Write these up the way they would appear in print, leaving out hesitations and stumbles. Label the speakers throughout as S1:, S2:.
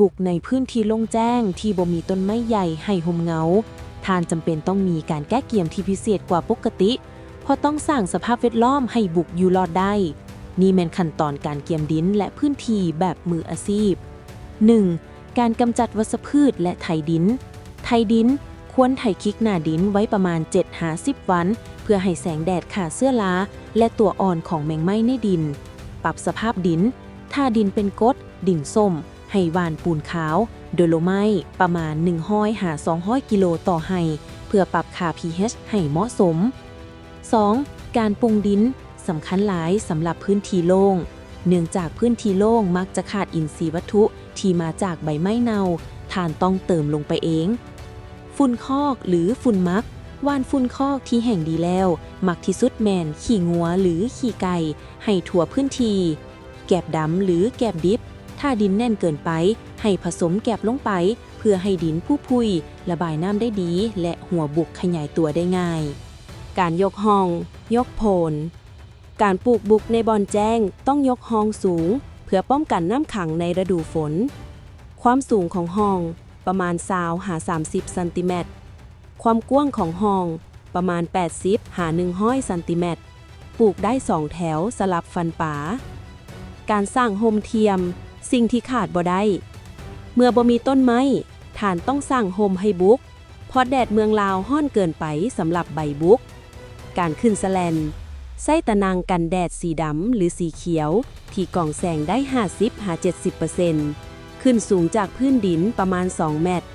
S1: บุกในพื้นที่โล่งแจ้งที่บ่มีต้นไม้ใหญ่ให้ห่มเงาท่านจำเป็นต้องมีการแก้เกียมที่พิเศษกว่าปกติเพราะต้องสร้างสภาพแวดล้อมให้บุกอยู่รอดได้นี่แม่นขั้นตอนการเกียมดินและพื้นที่แบบมืออาชีพ 1. การกำจัดวัชพืชและไถดินควรไถคิกหน้าดินไว้ประมาณ 7-10 วันเพื่อให้แสงแดดฆ่าเชื้อราและตัวอ่อนของแมงไม้ในดินปรับสภาพดินถ้าดินเป็นกรดดินส้มให้หว่านปูนขาวโดโลไมต์ประมาณ100-200 กิโลต่อไร่เพื่อปรับค่า pH ให้เหมาะสม 2. การปรุงดินสำคัญหลายสำหรับพื้นที่โล่งเนื่องจากพื้นที่โล่งมักจะขาดอินทรีย์วัตถุที่มาจากใบไม้เน่าท่านต้องเติมลงไปเองฝุ่นคอกหรือฝุ่นมักว่านฝุ่นคอกที่แห่งดีแล้วมักที่สุดแมนขี้งัวหรือขี้ไก่ให้ทั่วพื้นที่แกบดำหรือแกบดิบถ้าดินแน่นเกินไปให้ผสมแกบลงไปเพื่อให้ดินพุยระบายน้ำได้ดีและหัวบุกขยายตัวได้ง่ายการยกห้องยกโพนการปลูกบุกในบอนแจ้งต้องยกห้องสูงเพื่อป้องกันน้ำขังในฤดูฝนความสูงของห้องประมาณ20-30 เซนติเมตรความกว้างของห้องประมาณ80-100 เซนติเมตรปลูกได้2แถวสลับฟันป่าการสร้างโฮมเทียมสิ่งที่ขาดบ่ได้เมื่อบ่มีต้นไม้ท่านต้องสร้างโฮมให้บุกเพราะแดดเมืองลาวฮ้อนเกินไปสำหรับใบบุกการขึ้นแสแลนใส่ตะนางกันแดดสีดำหรือสีเขียวที่กรองแสงได้ 50-70% ขึ้นสูงจากพื้นดินประมาณ2 เมตร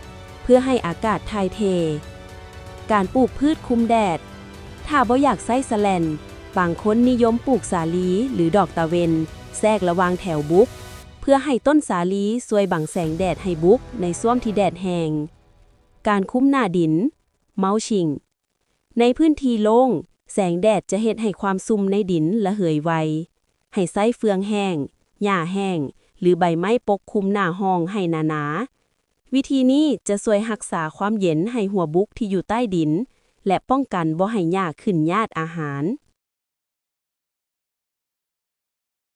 S1: เพื่อให้อากาศถ่ายเทการปลูกพืชคุมแดดถ้าบ่อยากใส่แสแลนบางคนนิยมปลูกสาลีหรือดอกตะเวนแทรกระหว่างแถวบุกเพื่อให้ต้นสาลีช่วยบังแสงแดดให้บุกในช่วงที่แดดแห้งการคุ้มหน้าดินเมาชิงในพื้นที่โล่งแสงแดดจะเฮ็ดให้ความซุ่มในดินระเหยไวให้ใส่เฟืองแห้งหญ้าแห้งหรือใบไม้ปกคลุมหน้าห้องให้หนาๆวิธีนี้จะช่วยรักษาความเย็นให้หัวบุกที่อยู่ใต้ดินและป้องกันบ่ให้หญ้าขึ้นญาติอาหาร